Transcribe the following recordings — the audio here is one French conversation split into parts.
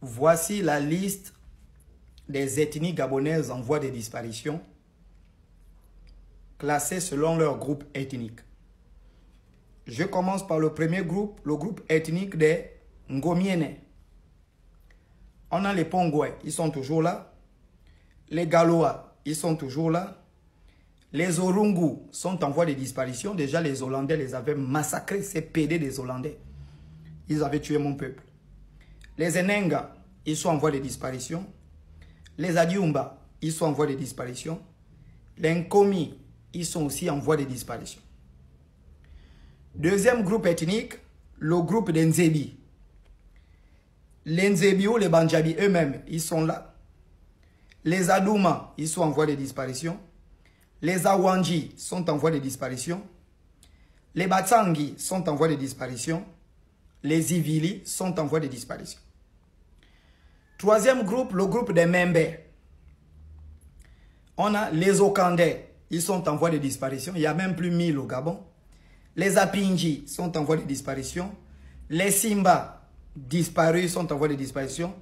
voici la liste des ethnies gabonaises en voie de disparition, classées selon leur groupe ethnique. Je commence par le premier groupe, le groupe ethnique des Ngomiene. On a les Pongouais, ils sont toujours là. Les Galois, ils sont toujours là. Les Orungu sont en voie de disparition. Déjà, les Hollandais les avaient massacrés, ces PD des Hollandais. Ils avaient tué mon peuple. Les Enenga, ils sont en voie de disparition. Les Adiumba, ils sont en voie de disparition. Les Nkomi, ils sont aussi en voie de disparition. Deuxième groupe ethnique, le groupe des Nzebi. Les Nzebi ou les Banjabi eux-mêmes, ils sont là. Les Adouma, ils sont en voie de disparition. Les Awanji sont en voie de disparition. Les Batsangi sont en voie de disparition. Les Ivili sont en voie de disparition. Troisième groupe, le groupe des Membe. On a les Okandais, ils sont en voie de disparition. Il n'y a même plus 1000 au Gabon. Les Apinji sont en voie de disparition. Les Simba, disparus, sont en voie de disparition.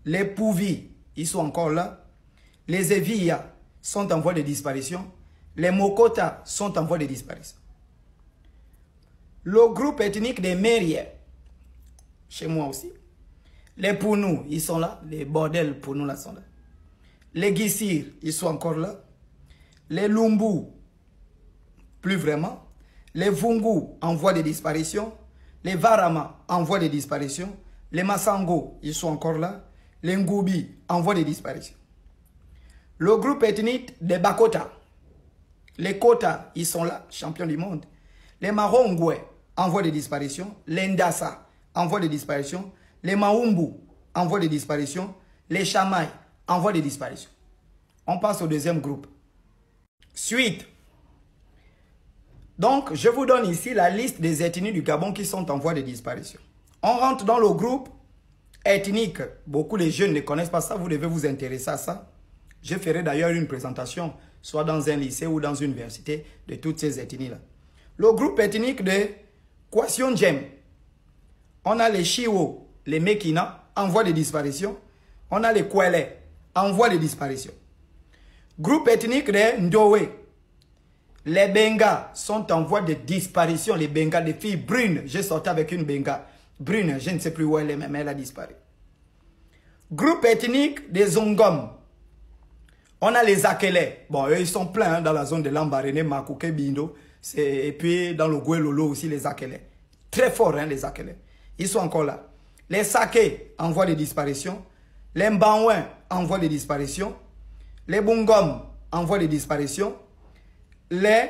Les Pouvi, ils sont encore là. Les Evia sont en voie de disparition. Les Mokota sont en voie de disparition. Le groupe ethnique des Mériens, chez moi aussi. Les Pounou, ils sont là. Les bordels Pounou, là, sont là. Les Gissir, ils sont encore là. Les Lumbu, plus vraiment. Les Vungu, en voie de disparition. Les Varama, en voie de disparition. Les Massango, ils sont encore là. Les Ngoubi, en voie de disparition. Le groupe ethnique des Bakota. Les Kota, ils sont là, champions du monde. Les Marongwe, en voie de disparition. Les Ndassa, en voie de disparition. Les Maumbu, en voie de disparition. Les Chamaï, en voie de disparition. On passe au deuxième groupe. Suite. Donc, je vous donne ici la liste des ethnies du Gabon qui sont en voie de disparition. On rentre dans le groupe ethnique. Beaucoup de jeunes ne connaissent pas ça. Vous devez vous intéresser à ça. Je ferai d'ailleurs une présentation, soit dans un lycée ou dans une université, de toutes ces ethnies-là. Le groupe ethnique de Kwassion Djem. On a les Chiwo, les Mekina, en voie de disparition. On a les Kwele, en voie de disparition. Groupe ethnique de Ndowe. Les Benga sont en voie de disparition. Les Benga, des filles brunes. J'ai sorti avec une Benga brune. Je ne sais plus où elle est, mais elle a disparu. Groupe ethnique des Zongom. On a les Akele. Bon, eux, ils sont pleins hein, dans la zone de Lambaréné, Makouké, Bindo. Et puis dans le Gouelolo aussi, les Akele. Très forts, hein, les Akele. Ils sont encore là. Les Sake, en voie de disparition. Les Mbanouin, en voie de disparition. Les Bungom, en voie de disparition. Les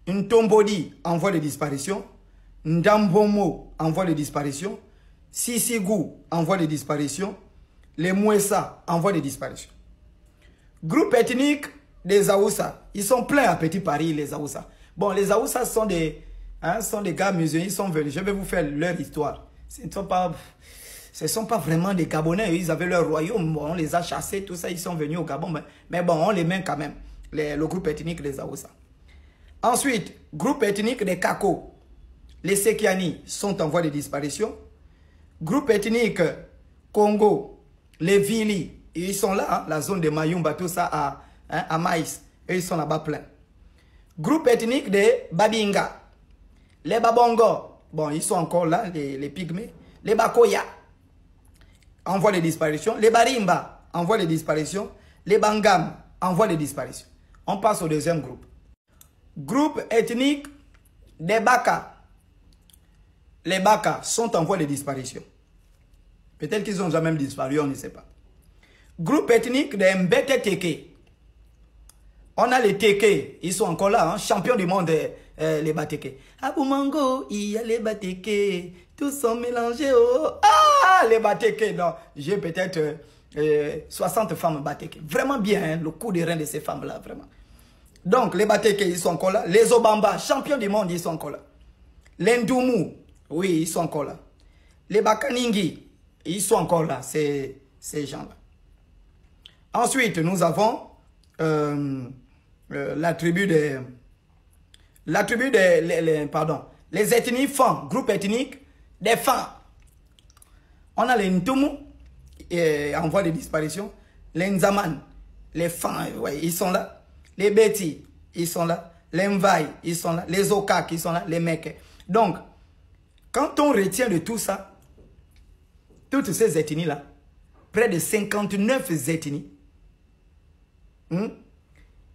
Ntombodi, en voie de disparition. Ndambomo, en voie de disparition. Sisigou, en voie de disparition. Les Mouessa, en voie de disparition. Groupe ethnique des Aoussa. Ils sont pleins à Petit Paris, les Aoussa. Bon, les Aoussa sont des gars musulmans. Ils sont venus. Je vais vous faire leur histoire. Ce ne sont pas vraiment des Gabonais. Ils avaient leur royaume. Bon, on les a chassés, tout ça. Ils sont venus au Gabon. Mais bon, on les met quand même. Le groupe ethnique des Aoussa. Ensuite, groupe ethnique des Kako. Les Sekiani sont en voie de disparition. Groupe ethnique Congo. Les Vili. Ils sont là, hein, la zone de Mayumba, tout ça à Maïs. Et ils sont là-bas pleins. Groupe ethnique des Babinga. Les Babongo. Bon, ils sont encore là, les Pygmées. Les Bakoya. En voie de disparition. Les Barimba. En voie de disparition. Les Bangam. En voie de disparition. On passe au deuxième groupe. Groupe ethnique des Baka. Les Baka sont en voie de disparition. Peut-être qu'ils ont jamais disparu, on ne sait pas. Groupe ethnique des Mbete Teke. On a les Teke, ils sont encore là, hein, champions du monde, les Bateke. À Boumango, il y a les Bateke, tous sont mélangés. Oh. Ah, les Bateke, non, j'ai peut-être 60 femmes Bateke. Vraiment bien, hein, le coup de rein de ces femmes-là, vraiment. Donc, les Bateke, ils sont encore là. Les Obamba, champions du monde, ils sont encore là. Les Ndoumou, oui, ils sont encore là. Les Bakaningi, ils sont encore là, ces gens-là. Ensuite, nous avons la tribu des... les ethnies Fan, groupe ethnique des Fan. On a les Ntoumou, en voie de disparition. Les Nzaman, les Fan, ouais, ils sont là. Les Beti, ils sont là. Les Mvaï, ils sont là. Les Okak, ils sont là. Les Meke. Donc, quand on retient de tout ça, toutes ces ethnies-là, près de 59 ethnies,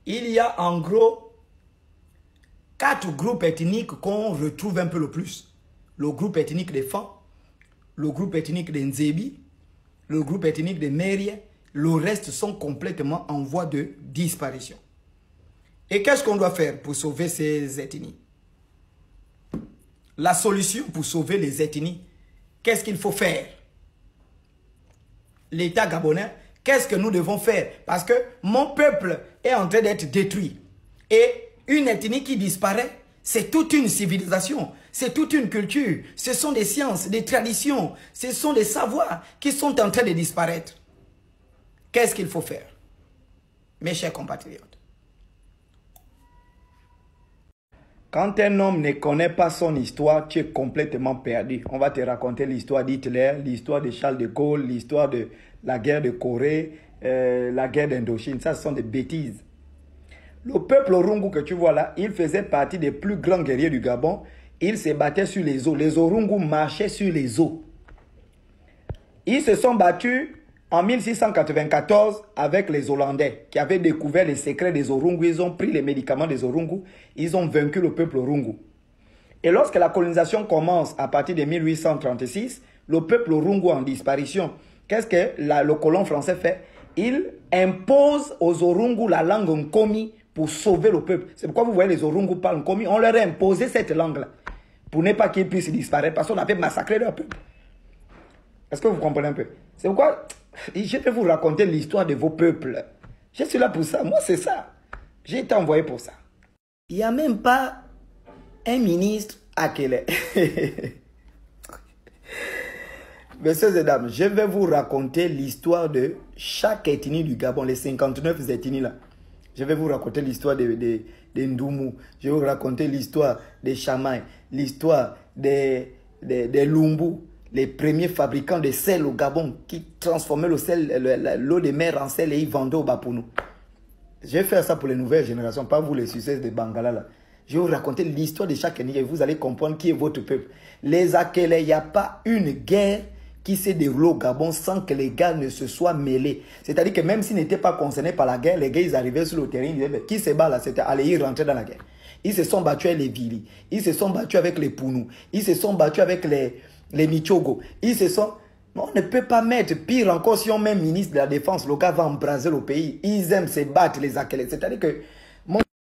il y a en gros 4 groupes ethniques qu'on retrouve un peu le plus. Le groupe ethnique des Fan, le groupe ethnique des Nzebi, le groupe ethnique des Meria, le reste sont complètement en voie de disparition. Et qu'est-ce qu'on doit faire pour sauver ces ethnies? La solution pour sauver les ethnies, qu'est-ce qu'il faut faire? L'État gabonais, qu'est-ce que nous devons faire? Parce que mon peuple est en train d'être détruit. Et une ethnie qui disparaît, c'est toute une civilisation, c'est toute une culture, ce sont des sciences, des traditions, ce sont des savoirs qui sont en train de disparaître. Qu'est-ce qu'il faut faire, mes chers compatriotes? Quand un homme ne connaît pas son histoire, tu es complètement perdu. On va te raconter l'histoire d'Hitler, l'histoire de Charles de Gaulle, l'histoire de la guerre de Corée, la guerre d'Indochine. Ça, ce sont des bêtises. Le peuple Orungu que tu vois là, il faisait partie des plus grands guerriers du Gabon. Ils se battaient sur les eaux. Les Orungu marchaient sur les eaux. Ils se sont battus en 1694 avec les Hollandais qui avaient découvert les secrets des Orungu. Ils ont pris les médicaments des Orungu. Ils ont vaincu le peuple Orungu. Et lorsque la colonisation commence à partir de 1836, le peuple Orungu en disparition, qu'est-ce que le colon français fait? Il impose aux Orungu la langue Nkomi pour sauver le peuple. C'est pourquoi vous voyez les Orungu parlent Nkomi. On leur a imposé cette langue-là pour ne pas qu'ils puissent disparaître parce qu'on avait massacré leur peuple. Est-ce que vous comprenez un peu? C'est pourquoi je vais vous raconter l'histoire de vos peuples. Je suis là pour ça. Moi, c'est ça. J'ai été envoyé pour ça. Il n'y a même pas un ministre à Kélé. Messieurs et dames, je vais vous raconter l'histoire de chaque ethnie du Gabon, les 59 ethnies là. Je vais vous raconter l'histoire des Ndoumou. Je vais vous raconter l'histoire des Chamaï, l'histoire des Lumbu, les premiers fabricants de sel au Gabon qui transformaient le sel, l'eau de mer en sel et ils vendaient au bas pour nous. Je vais faire ça pour les nouvelles générations, pas vous les succès de Bangala là. Je vais vous raconter l'histoire de chaque ethnie et vous allez comprendre qui est votre peuple. Les Akélé, il n'y a pas une guerre qui s'est déroulée au Gabon sans que les gars ne se soient mêlés. C'est-à-dire que même s'ils n'étaient pas concernés par la guerre, les gars ils arrivaient sur le terrain, ils disaient qui se bat là, c'était aller y rentrer dans la guerre. Ils se sont battus avec les Vili, ils se sont battus avec les Pounou, ils se sont battus avec les Michogo, ils se sont... On ne peut pas mettre pire encore si on met ministre de la Défense, le gars va embraser le pays. Ils aiment se battre les Akélé. C'est-à-dire que